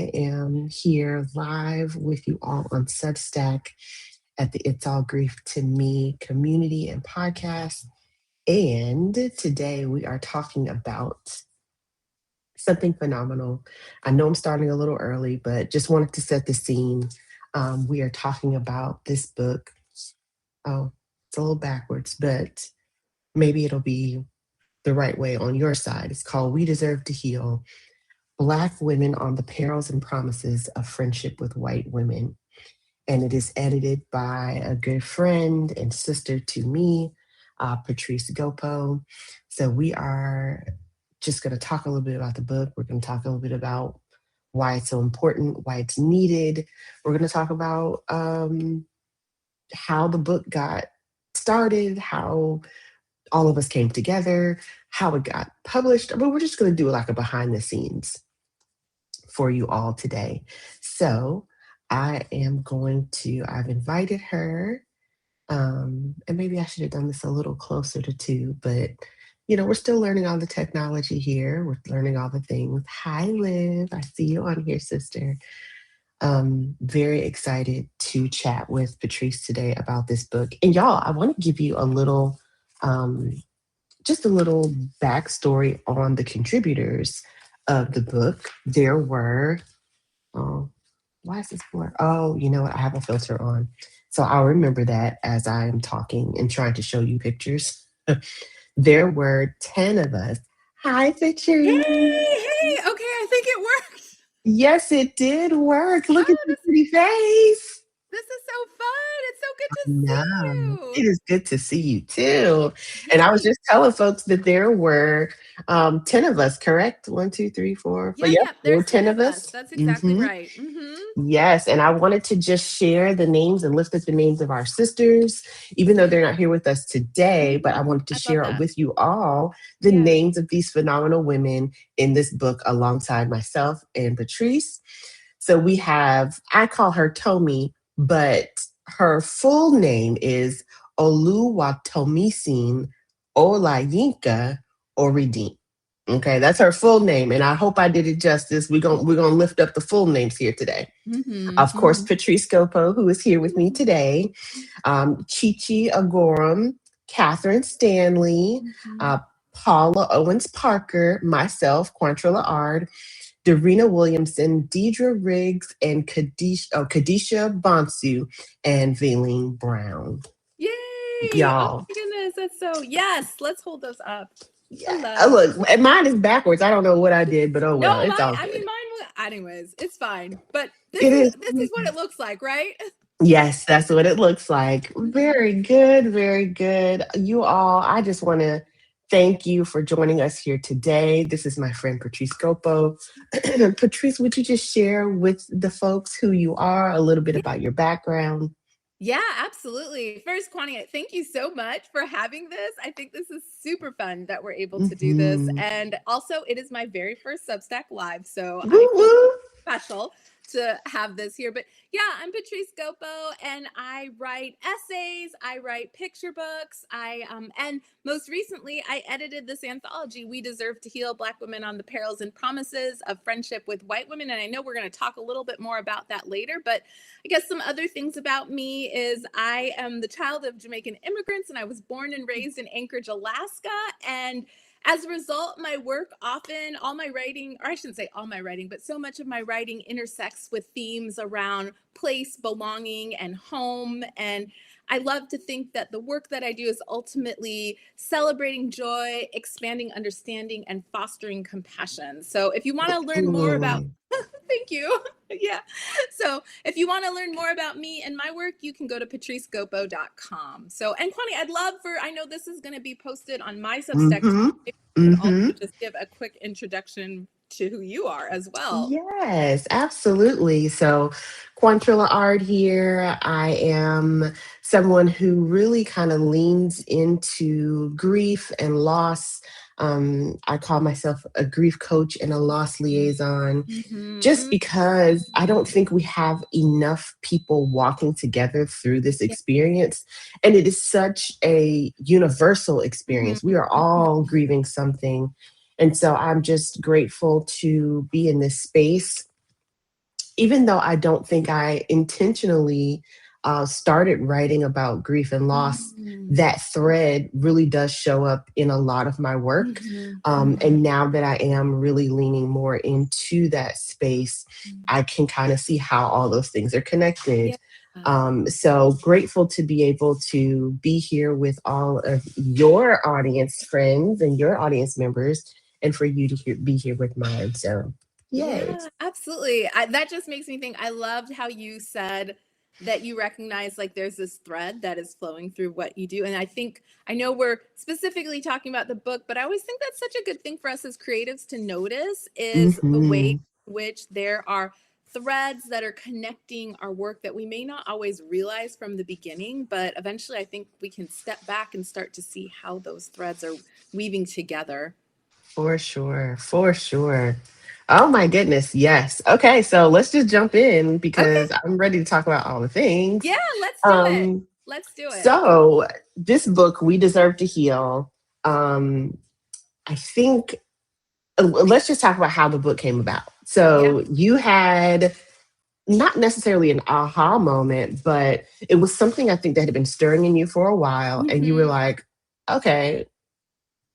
I am here live with you all on Substack at the It's All Grief to Me community and podcast. And today we are talking about something phenomenal. I know I'm starting a little early, but just wanted to set the scene. We are talking about this book. Oh, it's a little backwards, but maybe it'll be the right way on your side. It's called We Deserve to Heal: Black Women on the Perils and Promises of Friendship with White Women. And it is edited by a good friend and sister to me, Patrice Gopo. So we are just going to talk a little bit about the book. We're going to talk a little bit about why it's so important, why it's needed. We're going to talk about how the book got started, how all of us came together, how it got published. But we're just going to do like a behind the scenes for you all today. So I've invited her, and maybe I should have done this a little closer to 2, but we're still learning all the technology here. We're learning all the things. Hi, Liv. I see you on here, sister. Very excited to chat with Patrice today about this book. And y'all, I want to give you just a little backstory on the contributors of the book. There were, why is this blur? Oh, you know what? I have a filter on. So I'll remember that as I am talking and trying to show you pictures. There were 10 of us. Hi, Patrice. Hey. Okay, I think it worked. Yes, it did work. Look at your pretty face. This is so fun. It's so good to see you. It is good to see you too. And I was just telling folks that there were 10 of us, correct? 1, 2, 3, 4. Yeah, there were 10 of us. That's exactly right. Mm-hmm. Yes, and I wanted to just share the names and lift up the names of our sisters, even though they're not here with us today, but I wanted to share with you all the names of these phenomenal women in this book alongside myself and Patrice. So we have, I call her Tomi, but her full name is Oluwatomisin Olayinka Oridi. Okay, that's her full name, and I hope I did it justice. We're gonna lift up the full names here today. Of course, Patrice Gopo, who is here with me today, Chichi Agorum, Catherine Stanley, Paula Owens Parker, myself, Quantrilla Ard, Darina Williamson, Deidre Riggs, and Kadisha Bonsu, and Valine Brown. Yay! Y'all. Oh my goodness, that's so, yes, let's hold those up. Yeah. Look, mine is backwards. I don't know what I did, but oh well. It's all good. Mine was, anyways, it's fine. But this is what it looks like, right? Yes, that's what it looks like. Very good, very good. You all, I just want to thank you for joining us here today. This is my friend Patrice Gopo. Patrice, would you just share with the folks who you are, a little bit about your background? Yeah, absolutely. First, Kwani, thank you so much for having this. I think this is super fun that we're able to do this. And also, it is my very first Substack Live, so I feel special to have this here. But yeah, I'm Patrice Gopo, and I write essays, I write picture books, and most recently, I edited this anthology, We Deserve to Heal: Black Women on the Perils and Promises of Friendship with White Women. And I know we're going to talk a little bit more about that later, but I guess some other things about me is I am the child of Jamaican immigrants, and I was born and raised in Anchorage, Alaska. And as a result, my work often, all my writing, or I shouldn't say all my writing, but so much of my writing intersects with themes around place, belonging, and home. And I love to think that the work that I do is ultimately celebrating joy, expanding understanding, and fostering compassion. So if you want to learn more about thank you. Yeah. So if you want to learn more about me and my work, you can go to patricegopo.com. So, and Kwani, I'd love I know this is going to be posted on my Substack. If you can also just give a quick introduction to who you are as well. Yes, absolutely. So Quantrilla Ard here. I am someone who really kind of leans into grief and loss. I call myself a grief coach and a loss liaison, just because I don't think we have enough people walking together through this experience. And it is such a universal experience. We are all grieving something. And so I'm just grateful to be in this space even though I don't think I intentionally started writing about grief and loss, that thread really does show up in a lot of my work. And now that I am really leaning more into that space, I can kind of see how all those things are connected. Yeah. So grateful to be able to be here with all of your audience friends and your audience members, and for you to be here with mine. So, yay. Yeah, absolutely. That just makes me think. I loved how you said that you recognize like there's this thread that is flowing through what you do. And I know we're specifically talking about the book, but I always think that's such a good thing for us as creatives to notice is the way Hmm. in which there are threads that are connecting our work that we may not always realize from the beginning, but eventually I think we can step back and start to see how those threads are weaving together. For sure. For sure. Oh my goodness. Yes. Okay. So let's just jump in Okay. because I'm ready to talk about all the things. Yeah, let's do it. Um, Let's do it. so this book, We Deserve to Heal. Um, I think let's just talk about how the book came about. Yeah. So you had not necessarily an aha moment, but it was something I think that had been stirring in you for a while. And you were like, okay,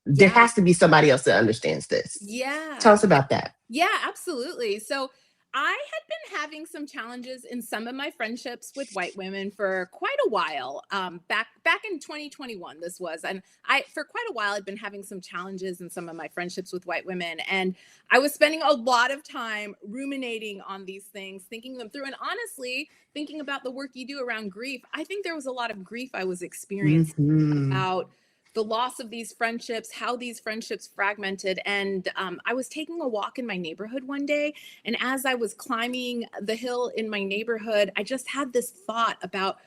there Yeah. has to be somebody else that understands this. Yeah. Tell us about that. Yeah, absolutely. So I had been having some challenges in some of my friendships with white women for quite a while. Back in 2021, this was, and I for quite a while I'd been having some challenges in some of my friendships with white women, and I was spending a lot of time ruminating on these things, thinking them through, and honestly, thinking about the work you do around grief. I think there was a lot of grief I was experiencing Hmm. about the loss of these friendships, how these friendships fragmented. And I was taking a walk in my neighborhood one day. And as I was climbing the hill in my neighborhood, I just had this thought about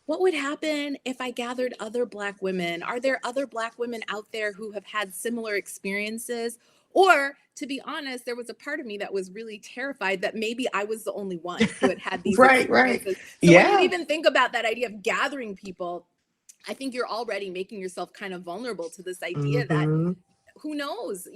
what would happen if I gathered other Black women? Are there other Black women out there who have had similar experiences? Or to be honest, there was a part of me that was really terrified that maybe I was the only one who had had these Right, right. experiences. So when you Yeah. even think about that idea of gathering people, I think you're already making yourself kind of vulnerable to this idea that Hmm. who knows,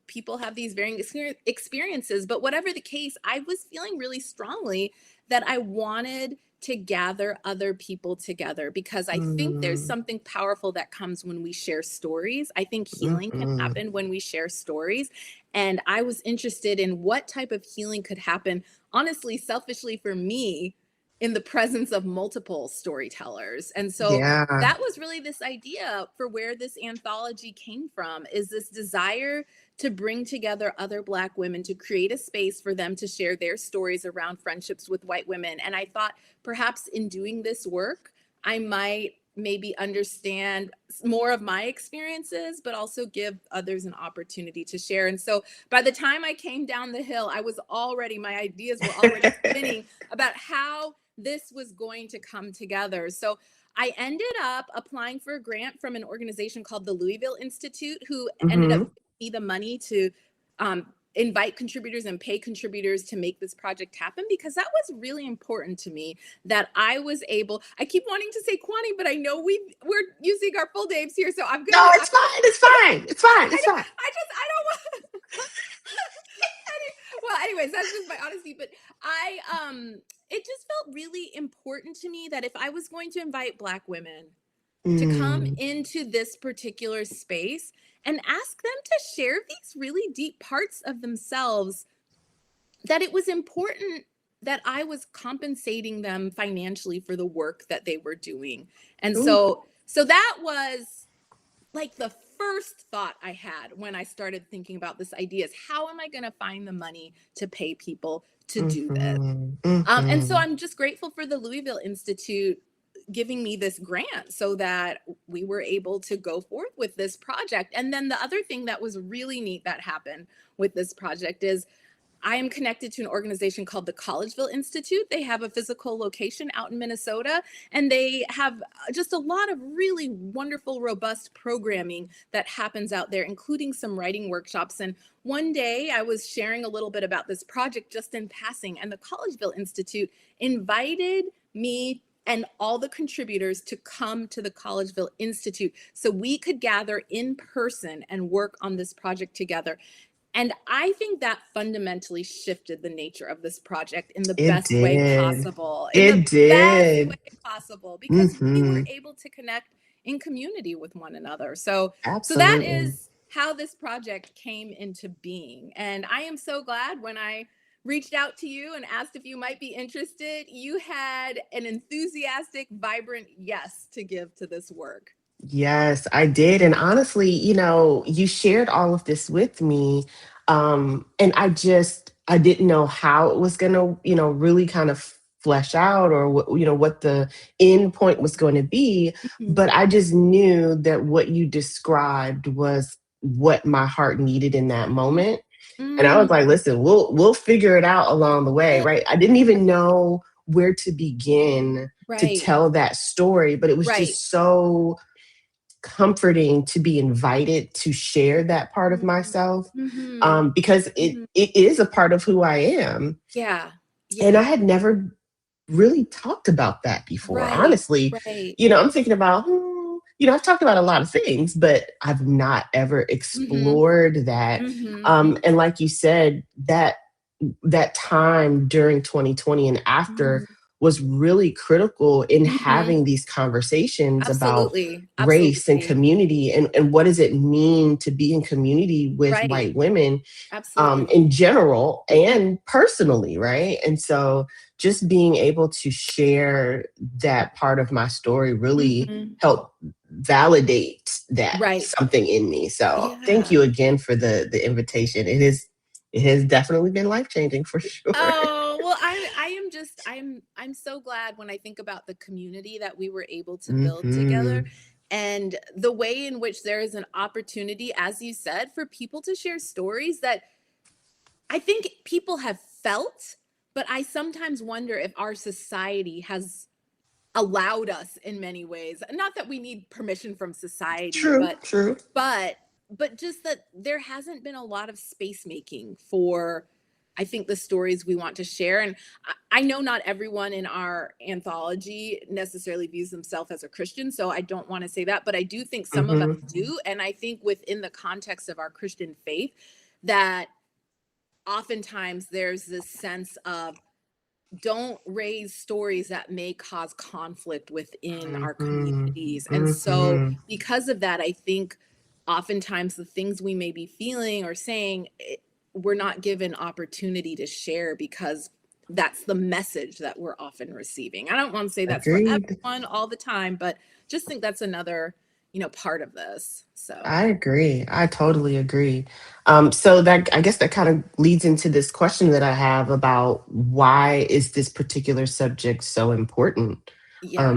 people have these varying experiences, but whatever the case, I was feeling really strongly that I wanted to gather other people together because I think there's Hmm. something powerful that comes when we share stories. I think healing can Hmm. happen when we share stories. And I was interested in what type of healing could happen, honestly, selfishly for me, in the presence of multiple storytellers. And so Yeah. that was really this idea for where this anthology came from, is this desire to bring together other Black women, to create a space for them to share their stories around friendships with white women. And I thought perhaps in doing this work, I might maybe understand more of my experiences, but also give others an opportunity to share. And so by the time I came down the hill, my ideas were already spinning about how this was going to come together. So I ended up applying for a grant from an organization called the Louisville Institute, who ended up Hmm. giving me the money to invite contributors and pay contributors to make this project happen, because that was really important to me, that I keep wanting to say Kwani, but I know we're using our full names here. So I'm going No, to, it's fine. It's okay, fine. It's fine. It's fine. I don't want, well, anyways, that's just my honesty. But it just felt really important to me that if I was going to invite Black women to come Mm. into this particular space and ask them to share these really deep parts of themselves, that it was important that I was compensating them financially for the work that they were doing. And Ooh. so that was like the first thought I had when I started thinking about this idea, is how am I going to find the money to pay people to do this? Hmm. And so Hmm. I'm just grateful for the Louisville Institute giving me this grant so that we were able to go forth with this project. And then the other thing that was really neat that happened with this project is I am connected to an organization called the Collegeville Institute. They have a physical location out in Minnesota, and they have just a lot of really wonderful, robust programming that happens out there, including some writing workshops. And one day I was sharing a little bit about this project just in passing, and the Collegeville Institute invited me and all the contributors to come to the Collegeville Institute so we could gather in person and work on this project together. And I think that fundamentally shifted the nature of this project in the It best way did. possible, in the It best did. way possible, because we were Mm-hmm. able to connect in community with one another. So that Absolutely. is how this project came into being. And I am so glad when I reached out to you and asked if you might be interested, you had an enthusiastic, vibrant yes to give to this work. Yes, I did. And honestly, you shared all of this with me. And I didn't know how it was going to, really kind of flesh out or what the end point was going to be. Mhm. But I just knew that what you described was what my heart needed in that moment. And I was like, Mm. listen, we'll figure it out along the way, Good. right? I didn't even know where to begin to Right. tell that story, but it was Right. just so comforting to be invited to share that part of Mhm. myself, Mhm. because it Mhm. it is a part of who I am, Yeah. and I Yeah. had never really talked about that before. Right. Honestly, Right. I'm thinking about, I've talked about a lot of things, but I've not ever Mhm. explored that. Mhm. And like you said, that time during 2020 and after Mhm. was really critical in Mhm. having these conversations about Absolutely. race and Absolutely. community, and what does it mean to be in community with Right. white women, Absolutely. in general and personally, right? And so just being able to share that part of my story really Mhm. helped validate that Right. something in me. So thank Yeah. you again for the invitation. It has definitely been life changing for sure. Oh, well, I am just I'm so glad when I think about the community that we were able to build together, Hmm. and the way in which there is an opportunity, as you said, for people to share stories that I think people have felt, but I sometimes wonder if our society has allowed us in many ways. Not that we need permission from society, True, true. but but just that there hasn't been a lot of space making for, I think, the stories we want to share. And I know not everyone in our anthology necessarily views themselves as a Christian, so I don't want to say that, but I do think some of us Hmm. do. And I think within the context of our Christian faith, that oftentimes there's this sense of, don't raise stories that may cause conflict within our Hmm. communities. And so, Hmm. because of that, I think oftentimes the things we may be feeling or saying, we're not given opportunity to share because that's the message that we're often receiving. I don't want to say that's for Agreed. everyone all the time, but just think that's another, part of this. So, I agree. I totally agree. So that, I guess, that kind of leads into this question that I have about why is this particular subject so important? yeah.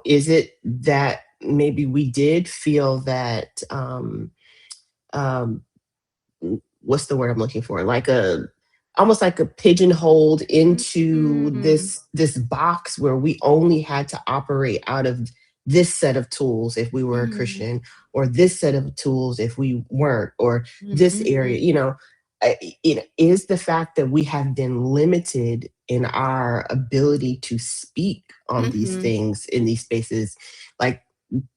Is it that maybe we did feel that, um, what's the word I'm looking for? Like a almost like a pigeonholed into Mm-hmm. this box where we only had to operate out of this set of tools if we were a Mm-hmm. Christian, or this set of tools if we weren't, or this area, Mm-hmm. it is the fact that we have been limited in our ability to speak on these Mm-hmm. things in these spaces. Like,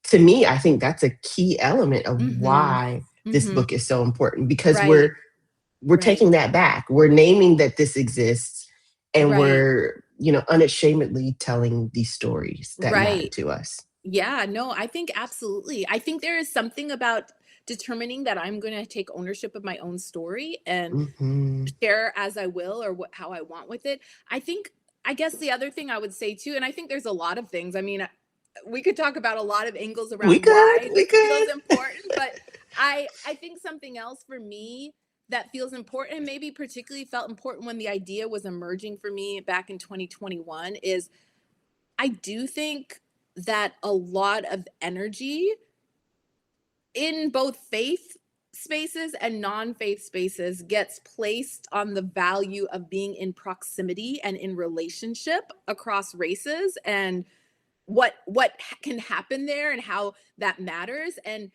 to me, I think that's a key element of Mm-hmm. why this Mm-hmm. book is so important, because Right. we're Right. taking that back. We're naming that this exists, and Right. we're, unashamedly telling these stories that matter Right. to us. Yeah, no, I think absolutely. I think there is something about determining that I'm going to take ownership of my own story and Hmm. share as I will, or how I want with it. I think, I guess the other thing I would say too, and I think there's a lot of things. I mean, we could talk about a lot of angles We around could, why we this feels could. important, but I think something else for me that feels important, and maybe particularly felt important when the idea was emerging for me back in 2021, is I do think that a lot of energy in both faith spaces and non-faith spaces gets placed on the value of being in proximity and in relationship across races, and what can happen there and how that matters. And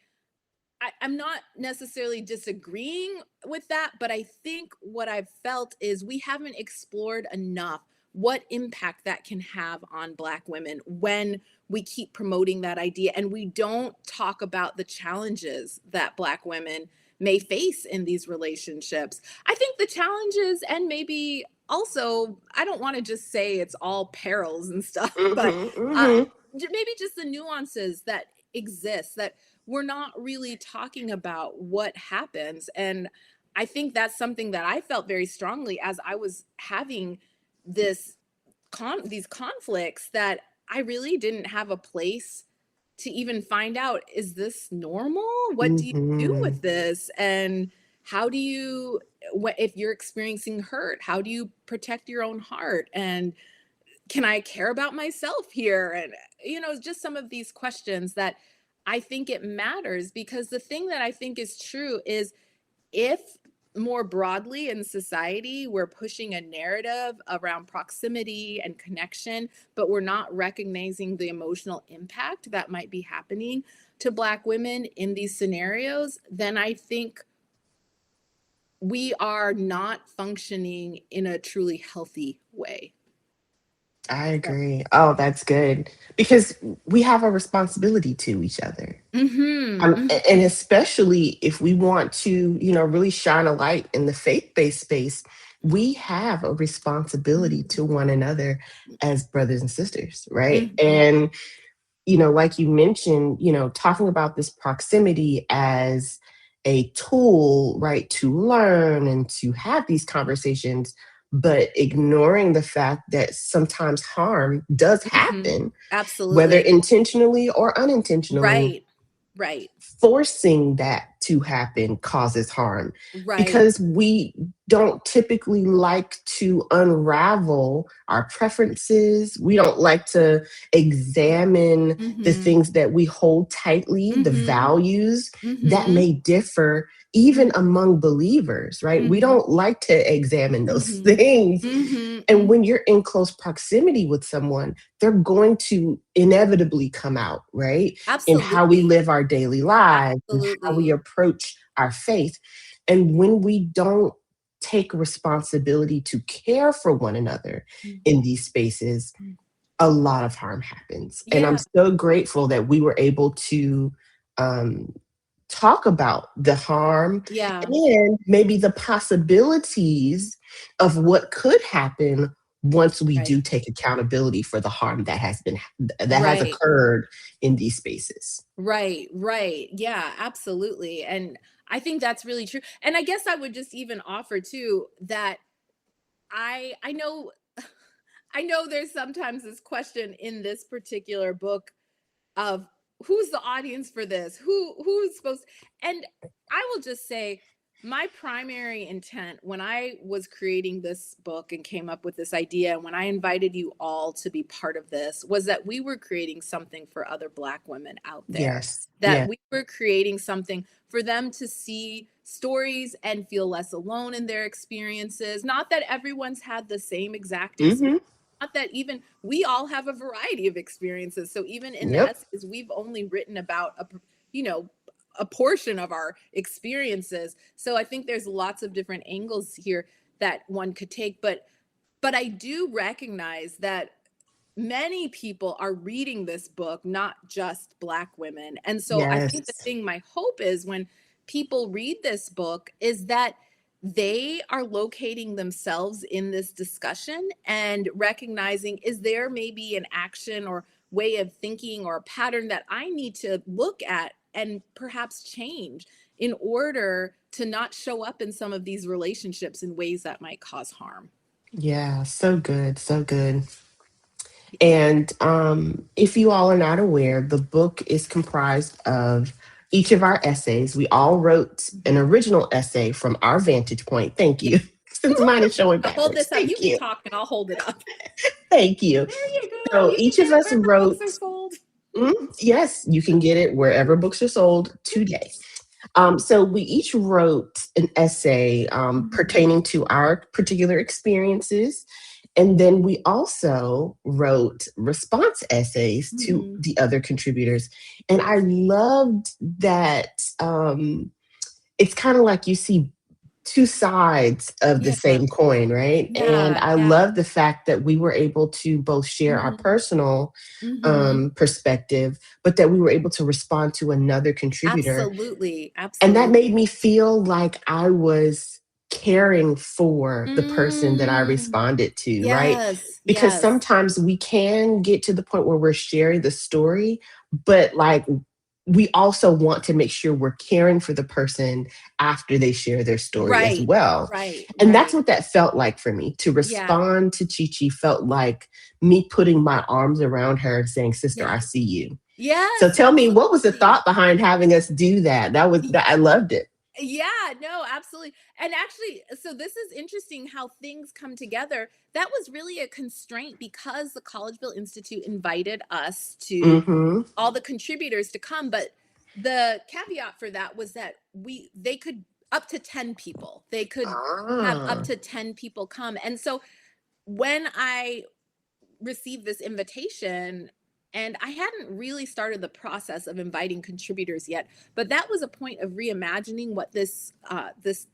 I'm not necessarily disagreeing with that, but I think what I've felt is we haven't explored enough what impact that can have on Black women when we keep promoting that idea and we don't talk about the challenges that Black women may face in these relationships. I think the challenges, and maybe also, I don't want to just say it's all perils and stuff, but Mm-hmm. maybe just the nuances that exist that we're not really talking about what happens. And I think that's something that I felt very strongly as I was having this these conflicts, that I really didn't have a place to even find out, is this normal? What do you do Mm-hmm. with this? And how do you, what if you're experiencing hurt, how do you protect your own heart? And can I care about myself here? And just some of these questions that I think it matters, because the thing that I think is true is, if more broadly in society we're pushing a narrative around proximity and connection, but we're not recognizing the emotional impact that might be happening to Black women in these scenarios, then I think we are not functioning in a truly healthy way. I agree. Oh, that's good. Because we have a responsibility to each other. Mm-hmm. And especially if we want to, really shine a light in the faith-based space, we have a responsibility to one another as brothers and sisters, right? Mm-hmm. And like you mentioned, talking about this proximity as a tool, right, to learn and to have these conversations, but ignoring the fact that sometimes harm does Mm-hmm. happen, whether Absolutely. intentionally or unintentionally. Right. Right. Forcing that to happen causes harm Right. because we don't typically like to unravel our preferences. We don't like to examine the Mm-hmm. things that we hold tightly, the Mm-hmm. values that Mm-hmm. may differ even among believers, right? We Mm-hmm. don't like to examine those Mm-hmm. things. Mm-hmm. And Mm-hmm. when you're in close proximity with someone, they're going to inevitably come out, right? In how we Absolutely. live our daily lives and how we Absolutely. approach our faith. And when we don't take responsibility to care for one another in these spaces, a lot of harm happens. And I'm Yeah. so grateful that we were able to um, talk about the harm Yeah. and maybe the possibilities of what could happen once we Right. do take accountability for the harm that has Right. occurred in these spaces. Right. Right. Yeah, absolutely. And I think that's really true. And I guess I would just even offer too that I know I know there's sometimes this question in this particular book of, who's the audience for this, who's supposed, and I will just say, my primary intent when I was creating this book and came up with this idea, and when I invited you all to be part of this, was that we were creating something for other Black women out there, Yes. that Yeah. we were creating something for them to see stories and feel less alone in their experiences. Not that everyone's had the same exact experience, Mm-hmm. not that, even we all have a variety of experiences, so even in the Yep. essays we've only written about you know a portion of our experiences. So I think there's lots of different angles here that one could take, but I do recognize that many people are reading this book, not just Black women. And so I think the Yes. thing, my hope is, when people read this book, is that they are locating themselves in this discussion and recognizing, is there maybe an action or way of thinking or a pattern that I need to look at and perhaps change in order to not show up in some of these relationships in ways that might cause harm. Yeah. So good. So good. And if you all are not aware, the book is comprised of each of our essays. We all wrote an Mhm. original essay from our vantage point. Thank you. Since mine is showing I'll hold backwards. this up. You Thank can you. talk and I'll hold it up. Thank you. There you go. So You can each of get it us wherever books wrote, are sold. yes, you can get it wherever books are sold today. So we each wrote an essay Mhm. pertaining to our particular experiences. And then we also wrote response essays to Mhm. the other contributors. And I loved that it's kind of like you see two sides of the Yeah. same coin, right? And Yeah. I Yeah. love the fact that we were able to both share our personal perspective, but that we were able to respond to another contributor. Absolutely. And that Absolutely. made me feel like I was caring for the person that I Mm. responded to, right? Yes. Because Yes. sometimes we can get to the point where we're sharing the story, but like we also want to make sure we're caring for the person after they share their story as Right. well. Right. And that's Right. what that felt like for me. To Yeah. respond to Chi Chi felt like me putting my arms around her and saying, "Sister, Yeah. I see you." So Yes. tell me, what was the Absolutely. thought behind having us do that? I loved it. Yeah, no, absolutely. And actually, so this is interesting how things come together. That was really a constraint because the Collegeville Institute invited us to Mm-hmm. all the contributors to come, but the caveat for that was that they could up to 10 people. They could have up Ah. to 10 people come. And so when I received this invitation, and I hadn't really started the process of inviting contributors yet, but that was a point of reimagining what this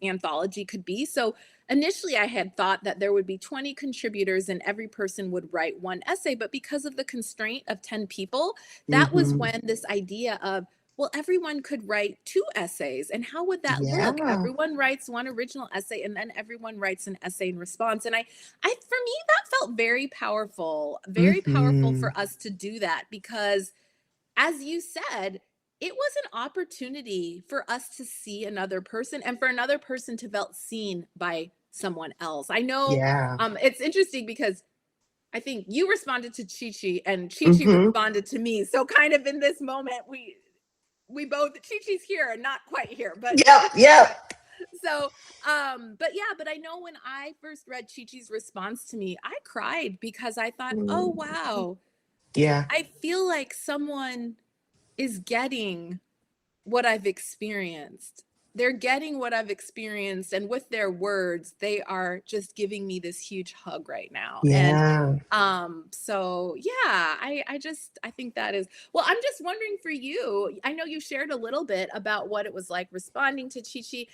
anthology could be. So initially I had thought that there would be 20 contributors and every person would write one essay, but because of the constraint of 10 people, that was Mm-hmm. when this idea of, well, everyone could write two essays. And how would that look? Yeah. Everyone writes one original essay and then everyone writes an essay in response. And for me, that felt very powerful Mm-hmm. for us to do that because, as you said, it was an opportunity for us to see another person and for another person to felt seen by someone else. I know Yeah. it's interesting because I think you responded to Chi Chi and Chi Chi Mm-hmm. responded to me. So kind of in this moment, we both Chi Chi's here and not quite here, but Yep. but Yep. so but yeah, but I know when I first read Chi Chi's response to me, I cried because I thought, oh Mm. wow, Yeah. I feel like someone is getting what I've experienced. They're getting what I've experienced, and with their words, they are just giving me this huge hug right now. And Yeah. so yeah, I think that is, well, I'm just wondering for you. I know you shared a little bit about what it was like responding to Chi Chi.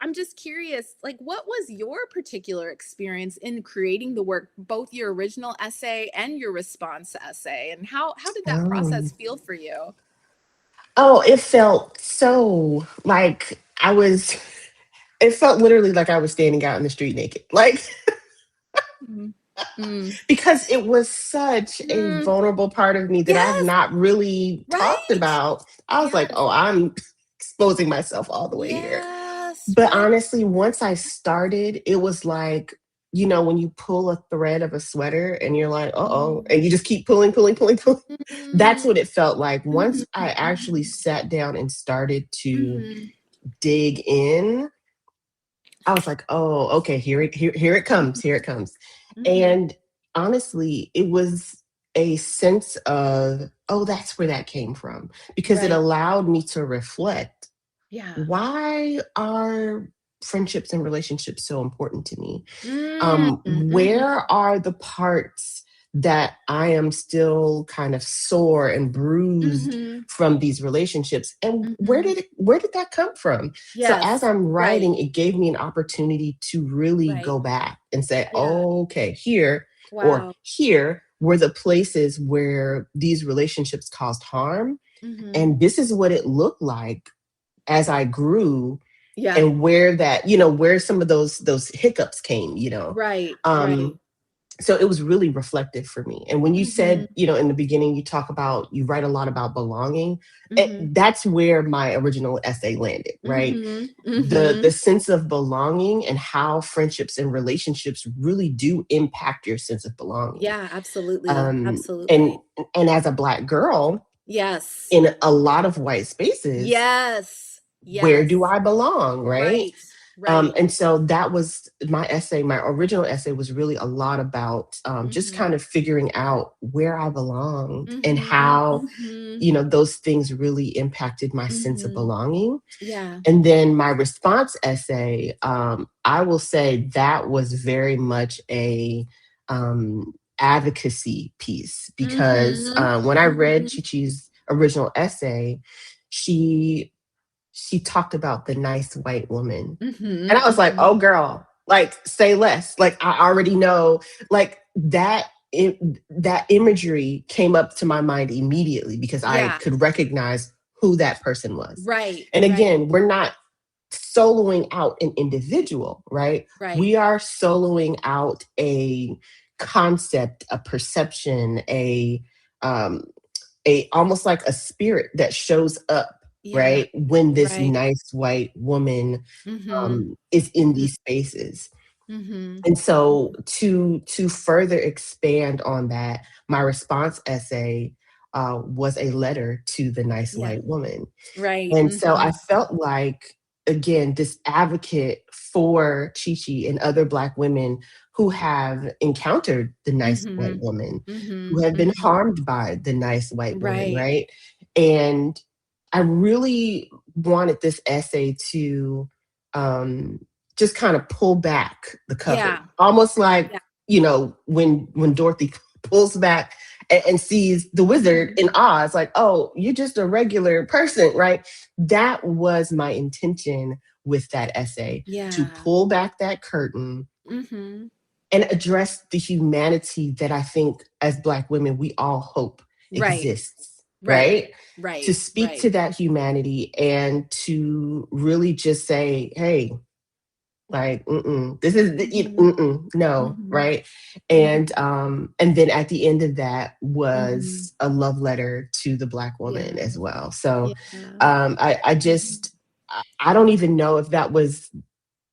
I'm just curious, like, what was your particular experience in creating the work, both your original essay and your response essay, and how did that Um, process feel for you? oh, it felt so like I was, it felt literally like I was standing out in the street naked. Like, Mm. Mm. because it was such a Mm. vulnerable part of me that I've Yes, not really talked right. about. I was like, Yes. oh, I'm exposing myself all the way here. Yes, But right. honestly, once I started, it was like, when you pull a thread of a sweater and you're like, uh-oh, Mm. and you just keep pulling, pulling, pulling, pulling. That's Mm. what it felt like. Once Mhm, I actually mhm, sat down and started to mhm, dig in, I was like, oh, okay, here it comes, mhm, here it comes. mhm. And honestly, it was a sense of, oh, that's where that came from, because it Right. allowed me to reflect. Yeah. Why are friendships and relationships so important to me? Mm, mhm, Where are the parts that I am still kind of sore and bruised mhm, from these relationships? And mhm. where did that come from? So as Yes. I'm Right. writing, it gave me an opportunity to really Right. go back and say, Yeah. okay, here or Wow. here were the places where these relationships caused harm. Mhm. And this is what it looked like as I grew, Yeah. and where that, where some of those hiccups came. Right. Right. Um, so it was really reflective for me. And when you Mhm. said, in the beginning, you write a lot about belonging. Mhm. That's where my original essay landed, right? Mhm. The Mhm. sense of belonging and how friendships and relationships really do impact your sense of belonging. Yeah, absolutely. Um, and Absolutely. and as a Black girl Yes. in a lot of white spaces, Yes. where do Yes. I belong, right? Right. Right. And so that was my essay. My original essay was really a lot about just Mhm. kind of figuring out where I belonged and Mhm. how, Mhm. those things really impacted my sense of Mhm. belonging. Yeah. And then my response essay, I will say that was very much a advocacy piece, because Mhm. when I read Mhm. Chi Chi's original essay, she she talked about the nice white woman. Mm-hmm, And I was like, mm-hmm. oh, girl, like, say less. Like, I already know, like, that imagery came up to my mind immediately because I Yeah. could recognize who that person was. Right. And Right. again, we're not soloing out an individual, right? Right. We are soloing out a concept, a perception, um, a almost like a spirit that shows up, Yeah. right, when this Right. nice white woman Mm-hmm. is in Mm-hmm. these spaces. Mm-hmm. And so to further expand on that, my response essay was a letter to the nice Yeah. white woman. Right. And so Mm-hmm. I felt like, again, this advocate for Chi Chi and other Black women who have encountered the nice white Mm-hmm. woman, who Mm-hmm. have been Mm-hmm. harmed by the nice white woman, Right. right? And I really wanted this essay to um, just kind of pull back the cover, Yeah. almost like, Yeah. when Dorothy pulls back and sees the wizard Mm-hmm. in Oz, like, oh, you're just a regular person, right? That was my intention with that essay, to Yeah. pull back that curtain Mm-hmm. and address the humanity that I think as Black women we all hope Right. exists, Right. right? To Right. speak Right. to that humanity and to really just say, hey, like, this is Mm-hmm. no, Mm-hmm. right? Mm-hmm. And then at the end of that Mm-hmm. was a love letter to the Black woman Yeah. as well. So Yeah. I Mm-hmm. just, I don't even know if that was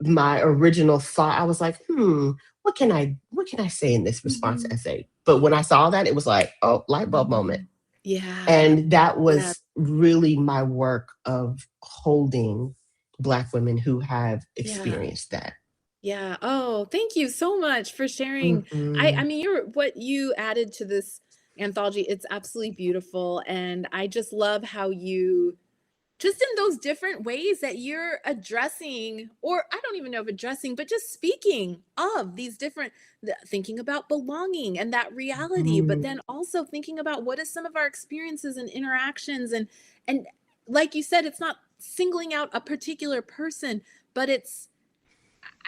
my original thought. I was like, what can I say in this response Mm-hmm. essay? But when I saw that, it was like, oh, light bulb moment. Mm-hmm. Yeah. And that Yeah. was really my work of holding Black women who have Yeah. experienced that. Yeah. Oh, thank you so much for sharing. I Mhm. mean, what you added to this anthology, it's absolutely beautiful. And I just love how you, just in those different ways that you're addressing, or I don't even know if addressing, but just speaking of these different, thinking about belonging and that reality, but Mhm. then also thinking about what is some of our experiences and interactions. And like you said, it's not singling out a particular person, but it's,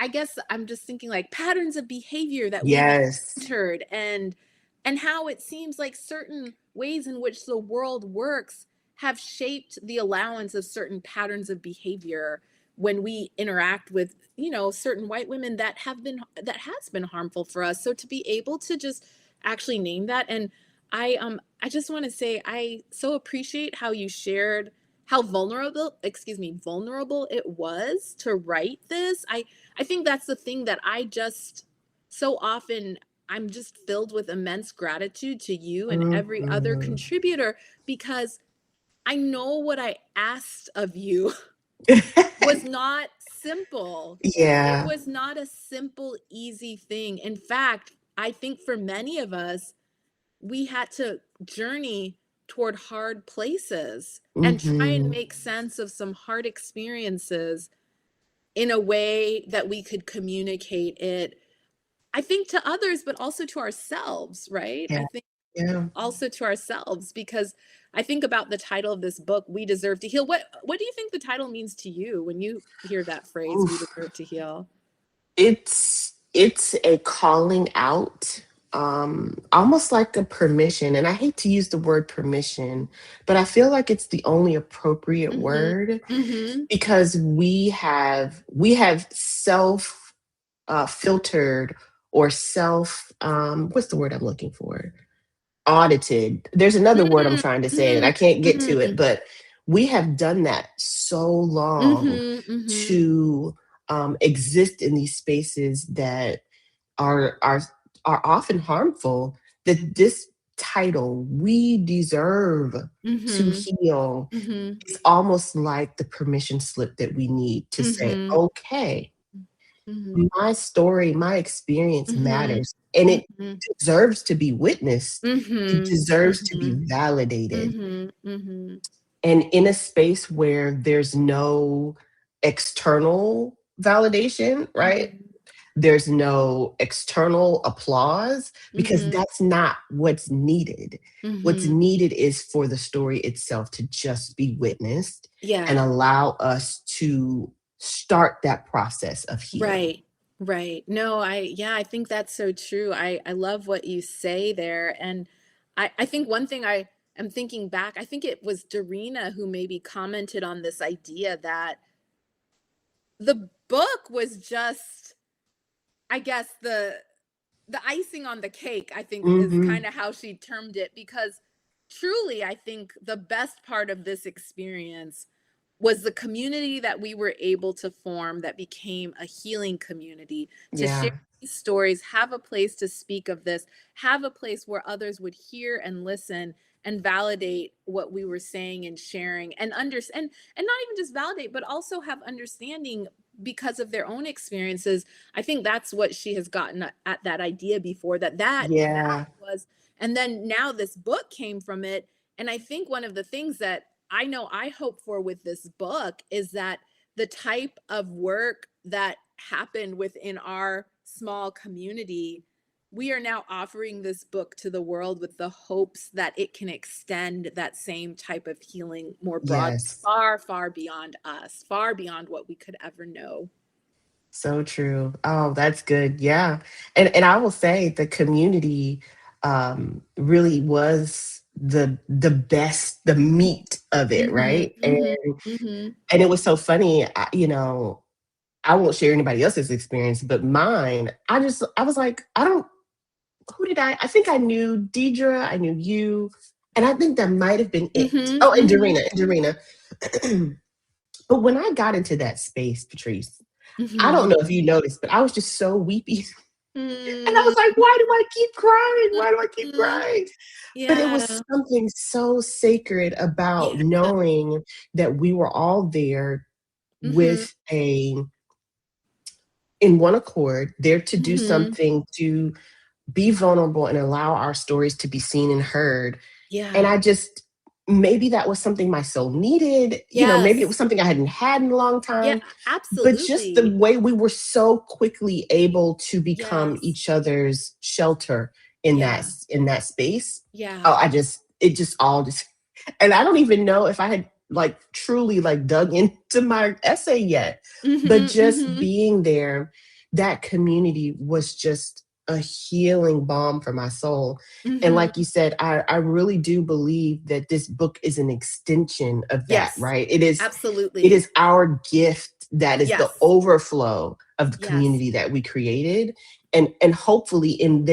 I guess I'm just thinking like patterns of behavior that we've Yes. entered, and how it seems like certain ways in which the world works have shaped the allowance of certain patterns of behavior when we interact with, certain white women that has been harmful for us. So to be able to just actually name that, and I just want to say I so appreciate how you shared how vulnerable it was to write this. I think that's the thing that I just so often, I'm just filled with immense gratitude to you and every other Mhm. contributor, because I know what I asked of you was not simple. It Yeah. was not a simple, easy thing. In fact, I think for many of us, we had to journey toward hard places and try and Mhm. make sense of some hard experiences in a way that we could communicate it, I think, to others, but also to ourselves, right? Yeah. I think Yeah. also to ourselves, because I think about the title of this book, We Deserve to Heal. What do you think the title means to you when you hear that phrase, we Oof. deserve to heal? It's a calling out, almost like a permission. And I hate to use the word permission, but I feel like it's the only appropriate Mhm. word Mhm. because we have self filtered or self what's the word I'm looking for? Audited. There's another word I'm Mm, trying to say and I mm, can't get to it, mm, but we have done that so long mhm, mhm, to exist in these spaces that are are are often harmful. That this title, we deserve to mhm, heal, mhm, is almost like the permission slip that we need to say, mhm, okay, mhm, my story, my experience mhm, matters, and it mhm, deserves to be witnessed. It mhm, deserves to be mhm, validated. mhm, mhm, And in a space where there's no external validation, right? mhm. there's no external applause, because that's not what's needed. What's needed is for the story itself to just be witnessed and Yeah. allow us to start that process of healing. Right. Right. No, I think that's so true. I love what you say there. And I think one thing I am thinking back, I think it was Darina who maybe commented on this idea that the book was just, I guess, the icing on the cake, I think, is Hmm. kind of how she termed it, because truly I think the best part of this experience was the community that we were able to form, that became a healing community, to share Yeah. these stories, have a place to speak of this, have a place where others would hear and listen and validate what we were saying and sharing, and understand, and not even just validate, but also have understanding because of their own experiences. I think that's what she has gotten at that idea before, that Yeah. was, and then now this book came from it. And I think one of the things that I know I hope for with this book is that the type of work that happened within our small community, we are now offering this book to the world with the hopes that it can extend that same type of healing more broad, Yes. far, far beyond us, far beyond what we could ever know. So true. Oh, that's good. Yeah. And I will say the community really was the meat of it, Mhm, right? mhm, mhm, And it was so funny, I won't share anybody else's experience, but mine, I was like, I don't who did I think I knew Deidre, I knew you, and I think that might have been it. mhm, Oh, and mhm, Darina. But when I got into that space, Patrice, I don't mhm. know if you noticed, but I was just so weepy. And I was Mm, like, why do I keep crying? Why do I keep mhm. crying? But it was Yeah, something so sacred about yeah, knowing that we were all there mhm, with in one accord, there to do mhm. something, to be vulnerable and allow our stories to be seen and heard. And Yeah. I just, maybe that was something my soul needed. Maybe it was Yes. something I hadn't had in a long Yeah, time. But just the absolutely. way we were so quickly able to become Yes. each other's shelter Yeah. in that space. Oh, Yeah. it just all just, and I don't even know if I had like truly like dug into my essay yet, but Mhm, just mhm, being there, that community was just a healing balm for my soul. And mhm. like you said, I really do believe that this book is an extension of that, Yes. right? It Absolutely. is our gift that is the Yes. overflow of the Yes. community that we created. And hopefully in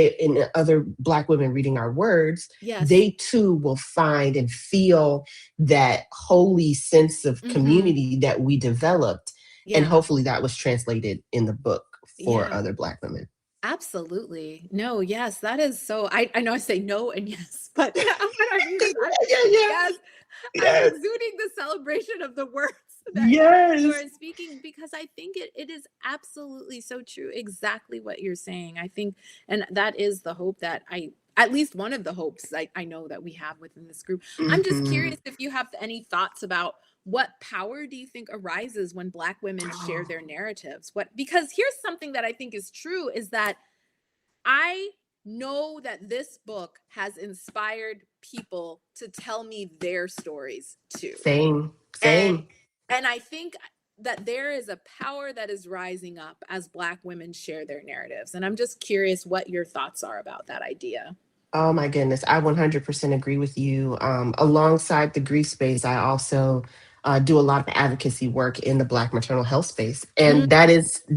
other Black women reading our words, Yes. they too will find and feel that holy sense of Mhm. community that we developed. And Yeah. hopefully that was translated in the book for Yeah. other Black women. Absolutely. No, yes, that is so, I know I say no and yes, but what I mean is Yeah, yeah, yes, I'm yes, exuding the celebration of the words that you yes. are speaking, because I think it is absolutely so true, exactly what you're saying. I think, and that is the hope that at least one of the hopes I know that we have within this group. I'm just Mhm. curious if you have any thoughts about what power do you think arises when Black women share Oh, their narratives? What, because here's something that I think is true, is that I know that this book has inspired people to tell me their stories too. same, And same. I think that there is a power that is rising up as Black women share their narratives. And I'm just curious what your thoughts are about that idea. Oh my goodness, I 100% agree with you. Alongside the grief space, I also do a lot of advocacy work in the Black maternal health space, Mm, and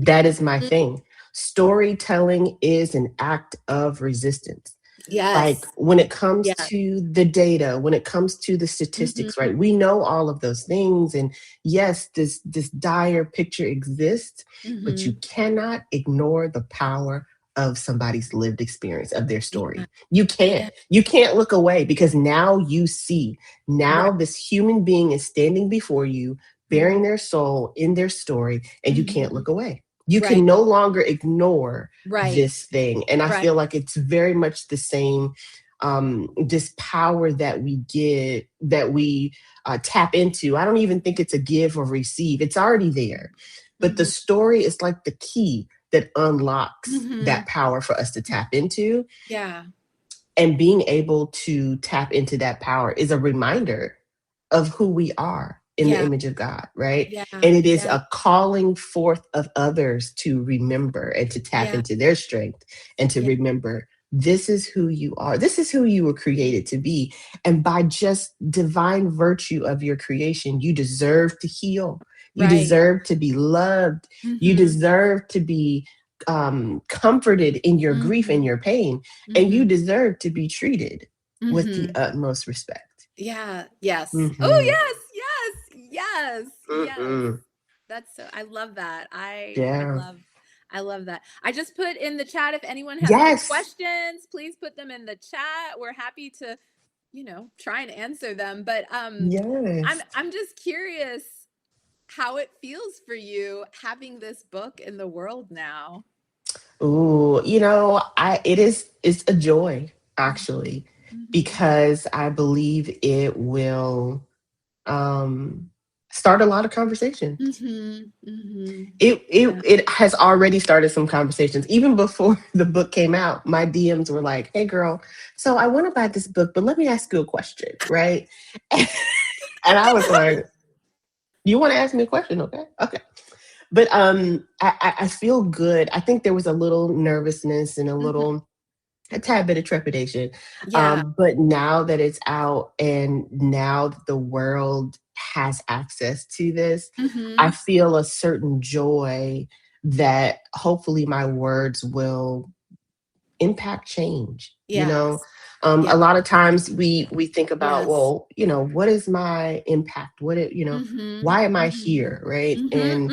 that is my thing. Storytelling is an act of resistance. Like yes. when it comes Yeah. to the data, when it comes to the Hmm. statistics, right? We know all of those things, and yes, this dire picture exists, but you Hmm. cannot ignore the power of somebody's lived experience of their Yeah. story. You can't. Yeah. You can't look away, because now you see. Right. Now this human being is standing before you, bearing their soul in their story, and you can't Hmm. look away. You Right. can no longer ignore this Right. thing. And I Right. feel like it's very much the same, this power that we get, that we tap into. I don't even think it's a give or receive, it's already there. But the Hmm. story is like the key that unlocks that power for us to tap into. Yeah. And being able to tap into that power is a reminder of who we are in the Yeah. image of God, right? Yeah. And it is Yeah. a calling forth of others to remember and to tap Yeah. into their strength and to Yeah. remember this is who you are. This is who you were created to be. And by just divine virtue of your creation, you deserve to heal. You Right. deserve to be loved. You deserve to be comforted in your grief and your pain. And you deserve to be treated with the utmost respect. Yeah. Yes. Oh, Mm-hmm. yes. Yes. Yes. Yes. Mm-hmm. That's so, I love that. Yeah. I love that. I just put in the chat, if anyone has any Yes. questions, please put them in the chat. We're happy to, try and answer them. But Yes. I'm just curious how it feels for you having this book in the world now. Ooh, it's a joy actually, because I believe it will um start a lot of conversations. It has already started some conversations. Even before the book came out, my DMs were like, "Hey girl, so I want to buy this book, but let me ask you a question," right? And I was like, "You want to ask me a question? Okay. Okay." But I feel good. I think there was a little nervousness and a tad bit of trepidation. Yeah. But now that it's out and now that the world has access to this, I feel a certain joy that hopefully my words will impact change. Yes. A Yeah. lot of times we think about, Yes. well, what is my impact? Why am I here, right? And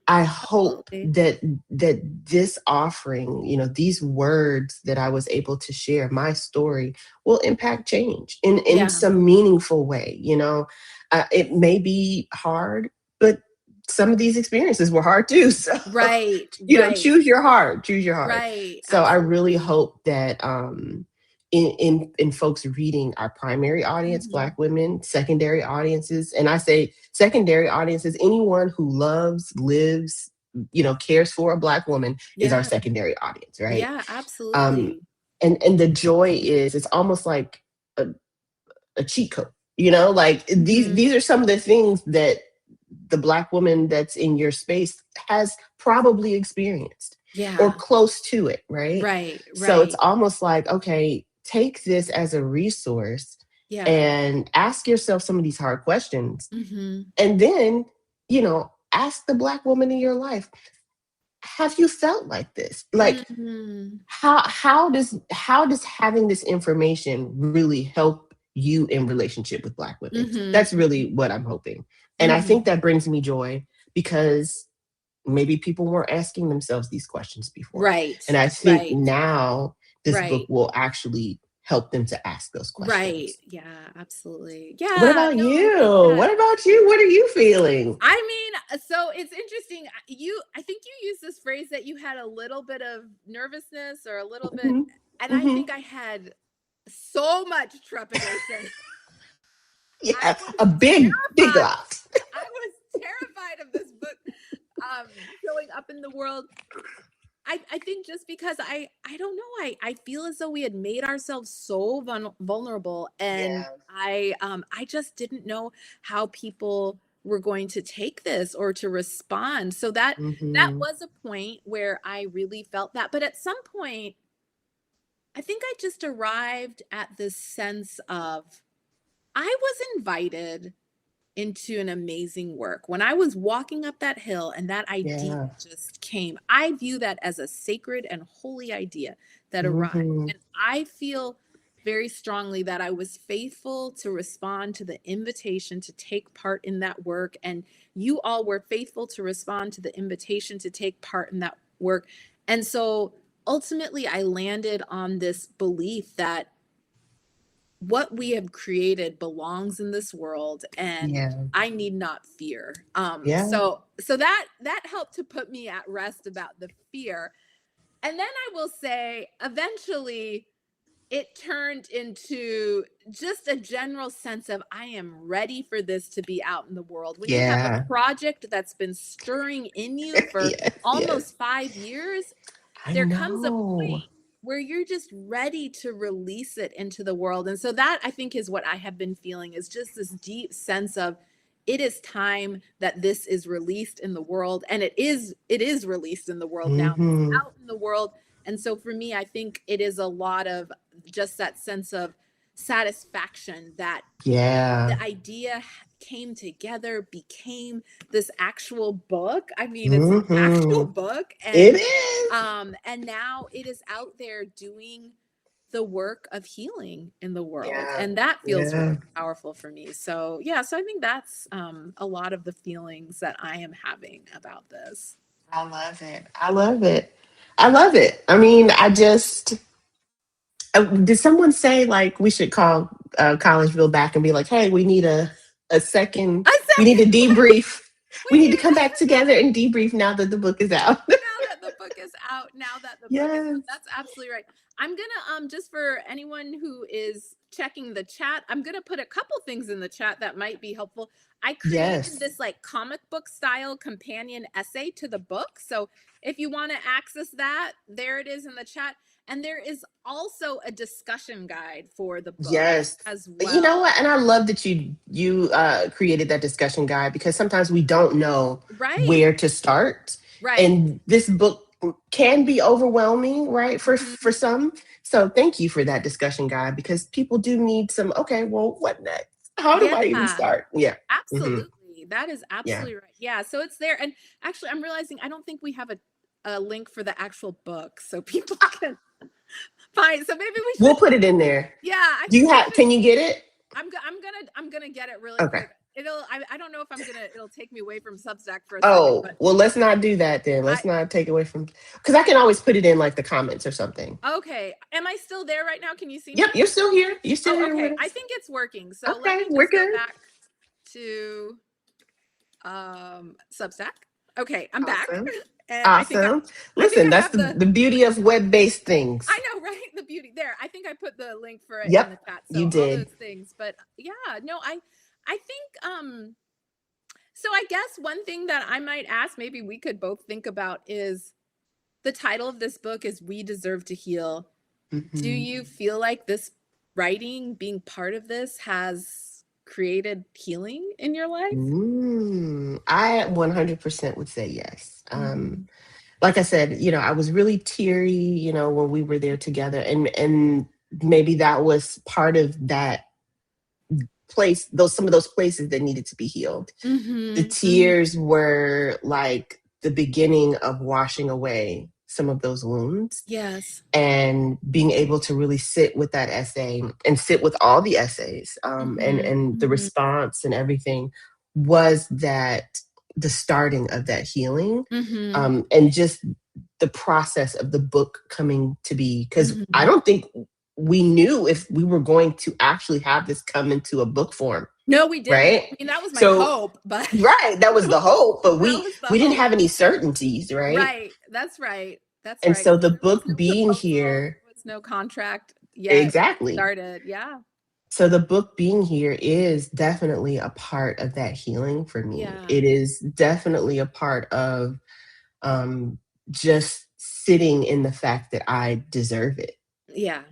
I hope Absolutely. that this offering, these words that I was able to share, my story, will impact change in Yeah. some meaningful way. It may be hard, but some of these experiences were hard too. So, Right. Right. choose your heart. Choose your heart. Right. So I really Absolutely. hope that in folks reading, our primary audience, Black women, secondary audiences, and I say secondary audiences, anyone who loves, lives, cares for a Black woman is our Yeah. secondary audience, right? Yeah. Um, Absolutely. and the joy is it's almost like a, a cheat code, like these are some of the things that the Black woman that's in your space has probably experienced or Yeah. close to it, right? Right. So it's Right. almost like, okay, take this as a resource Yeah. and ask yourself some of these hard questions. Mm-hmm. And then, ask the Black woman in your life, have you felt like this? Like, Mm-hmm. how does having this information really help you in relationship with Black women? Mm-hmm. That's really what I'm hoping. And I Mm-hmm. think that brings me joy because maybe people weren't asking themselves these questions before. Right. And I think Right. now this book Right. will actually help them to ask those Right. questions. Yeah. Absolutely. What Yeah. about No, I you? think that. What about you? What are you feeling? I mean, so it's interesting. I think you used this phrase that you had a little bit of nervousness or a little bit, Mhm. and I Mhm. think I had so much trepidation. I Yeah, was a big terrified. lot. I was terrified of this book showing up in the world. I think just because I don't know, I feel as though we had made ourselves so vulnerable, and Yeah. I just didn't know how people were going to take this or to respond. So that Mhm. was a point where I really felt that. But at some point, I think I just arrived at this sense of I was invited into an amazing work. When I was walking up that hill and that idea Yeah. just came, I view that as a sacred and holy idea that arrived. Mhm. And I feel very strongly that I was faithful to respond to the invitation to take part in that work. And you all were faithful to respond to the invitation to take part in that work. And so ultimately, I landed on this belief that what we have created belongs in this world, and Yeah. I need not fear. Yeah. So that helped to put me at rest about the fear. And then I will say, eventually it turned into just a general sense of, I am ready for this to be out in the world. When you have a Yeah. project that's been stirring in you for Yes, yes. almost 5 years, I there comes a know. point where you're just ready to release it into the world. And so that, I think, is what I have been feeling, is just this deep sense of, it is time that this is released in the world. And it is released in the world now. It's Mm-hmm. out in the world. And so for me, I think it is a lot of just that sense of satisfaction that Yeah. the idea came together, became this actual book. I mean, it's an actual Mm-hmm. book. It is. And now it is out there doing the work of healing in the world. Yeah. And that feels really Yeah. powerful for me. So yeah, so I think that's a lot of the feelings that I am having about this. I love it. I love it. I love it. I mean, I just did someone say like we should call Collegeville back and be like, hey, we need a second. A We need a second one. debrief. We We need need to come back a together and debrief now that the book is out. now that the book is out, now that the book is out. Yes. That's absolutely right. I'm gonna just for anyone who is checking the chat, I'm gonna put a couple things in the chat that might be helpful. I created Yes. this like comic book style companion essay to the book. So if you want to access that, there it is in the chat. And there is also a discussion guide for the book Yes. as You know well. what? And I love that you created that discussion guide because sometimes we don't know Right. where to start, Right. and this book can be overwhelming, right? For Mhm. some. So thank you for that discussion guide because people do need some. Okay, well, what next? How do I even Yeah. start? Yeah. Hmm. Absolutely. That is Yeah. absolutely right. Yeah. So it's there. And actually, I'm realizing I don't think we have a link for the actual book so people can find. So maybe we We'll should, put it in there. yeah, I Do you think we have? should. Can you get it? I'm gonna get it really Okay. quick. I don't know if it'll take me away from Substack for a second, Oh, but well, let's not do that then. I, Let's not take away from, because I can always put it in like the comments or something. okay. Am I still there right now? Can you see Yep, me? you're still here. You're still Oh, here okay. with I us. think it's working. So let Okay, me we're just go good. back to Substack. Okay, I'm back. Awesome. And Awesome. I think Listen, I that's have the beauty of web-based things. I know, right? The beauty there. I think I put the link for it in the Yep, chat. you So all did. those things. But yeah, no, I think so I guess one thing that I might ask, maybe we could both think about, is the title of this book is We Deserve to Heal. Do Hmm. you feel like this writing, being part of this, has created healing in your life? I 100% would say yes. Mhm. Like I said, I was really teary, when we were there together, and maybe that was part of that place, those some of those places that needed to be healed. The Mhm. Mhm. tears were like the beginning of washing away some of those wounds, Yes. and being able to really sit with that essay and sit with all the essays, and Mhm. the Mhm. response and everything was that the starting of that healing, Mhm. and just the process of the book coming to be, because I Mhm. don't think we knew if we were going to actually have this come into a book form, No, we didn't. right? I mean, that was my So hope, but right, that was the hope, but that we was the we didn't hope. have any certainties, right? Right. That's right. That's And right. so the There was book no being proposal. here, There was no contract yet when it exactly. started. Yeah. So the book being here is definitely a part of that healing for me. Yeah. It is definitely a part of, just sitting in the fact that I deserve it, Yeah.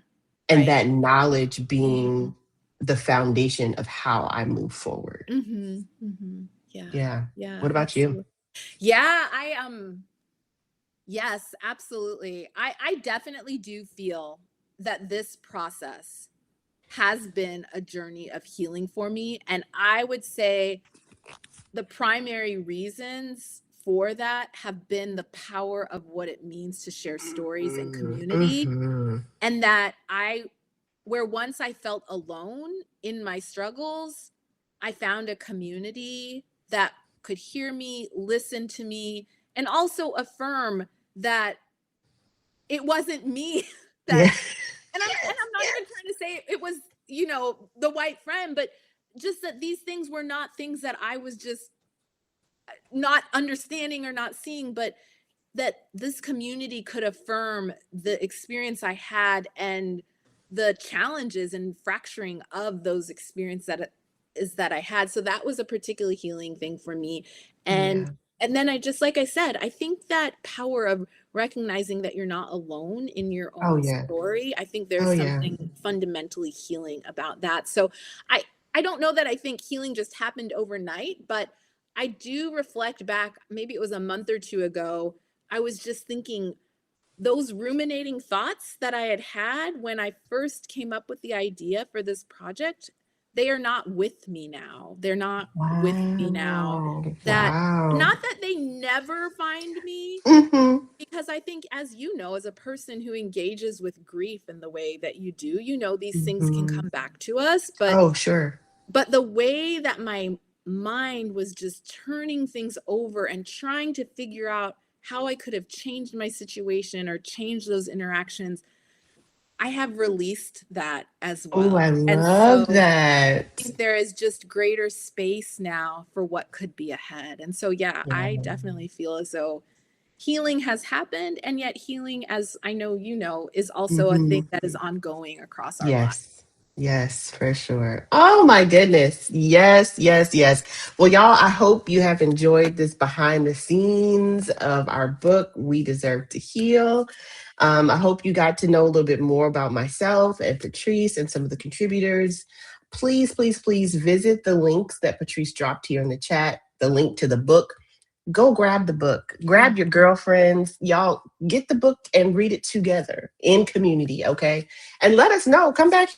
and Right. that knowledge Mm-hmm. being the foundation of how I move forward. Mm-hmm. Mm-hmm. Yeah. Yeah. Yeah. What about you? Absolutely. Yeah. Yes, absolutely. I definitely do feel that this process has been a journey of healing for me. And I would say the primary reasons for that have been the power of what it means to share stories and Mhm, community. mhm. And that where once I felt alone in my struggles, I found a community that could hear me, listen to me, and also affirm that it wasn't me that, Yeah. and I'm not even trying to say it was, the white friend, but just that these things were not things that I was just not understanding or not seeing, but that this community could affirm the experience I had, and the challenges and fracturing of those experiences that I had. So that was a particularly healing thing for me. And Yeah. and then I just, like I said, I think that power of recognizing that you're not alone in your Oh own yeah. story, I think Oh there's yeah. something fundamentally healing about that. So I I don't know that I think healing just happened overnight, but I do reflect back, maybe it was a month or two ago, I was just thinking those ruminating thoughts that I had when I first came up with the idea for this project, they are not with me now. They're not with me now. Wow. That Wow. not that they never find me, Mm-hmm. because I think, as you know, as a person who engages with grief in the way that you do, these things can Mm-hmm. come back to us, but Oh, sure. the way that my mind was just turning things over and trying to figure out how I could have changed my situation or changed those interactions, I have released that as Oh, I well. And love so I that. think there is just greater space now for what could be ahead. And so, yeah, Yeah. I definitely feel as though healing has happened. And yet, healing, as I know you know, is also a Mm-hmm. thing that is ongoing across our lives. Yes. Yes, for sure. Oh my goodness. Yes, yes, yes. Well, y'all, I hope you have enjoyed this behind the scenes of our book, We Deserve to Heal. I hope you got to know a little bit more about myself and Patrice and some of the contributors. Please, please, please visit the links that Patrice dropped here in the chat, the link to the book. Go grab the book, grab your girlfriends, y'all get the book and read it together in community, okay? And let us know. Come back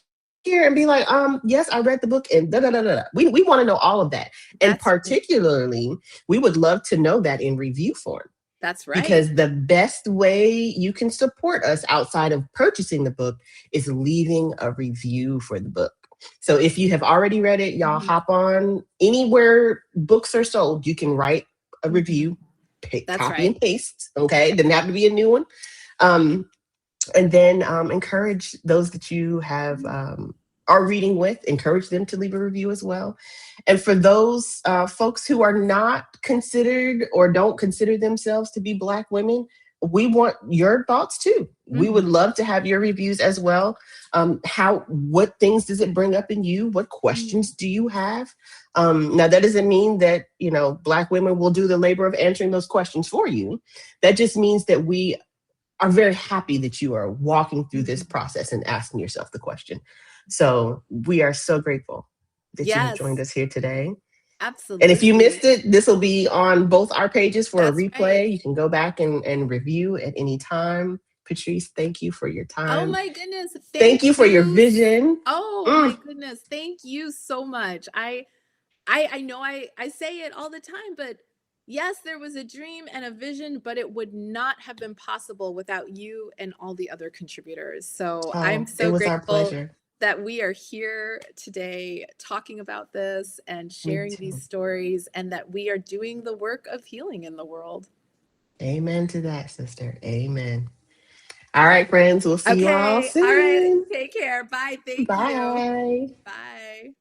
here and be like, yes, I read the book and da da da da. We want to know all of that. And That's particularly, we would love to know that in review form, that's right. because the best way you can support us outside of purchasing the book is leaving a review for the book. So if you have already read it, y'all Mhm. hop on anywhere books are sold, you can write a Mhm. review, That's copy right. and paste. Okay, doesn't have to be a new one. Um, and then encourage those that you have are reading with, encourage them to leave a review as well. And for those folks who are not considered or don't consider themselves to be Black women, we want your thoughts too. We would Mhm. love to have your reviews as well. What things does it bring up in you? What Mhm. questions do you have? Now that doesn't mean that Black women will do the labor of answering those questions for you. That just means that we are very happy that you are walking through this Mhm. process and asking yourself the question. So we are so grateful that you have joined Yes, us here today. And if you absolutely. missed it, this will be on both our pages for a That's right. replay. You can go back and review at any time. Patrice, thank you for your Oh time. my goodness. Thank Thank you for your you. vision. Oh my Mm, goodness. Thank you so much. I know I say it all the time, but yes, there was a dream and a vision, but it would not have been possible without you and all the other contributors. So I'm oh, it so was our grateful pleasure. that we are here today talking about this and Me sharing these too. stories, and that we are doing the work of healing in the world. Amen to that, sister. Amen. All right, friends. We'll see you all Okay. All right. soon. Take care. Bye. Thank you. Bye. Bye.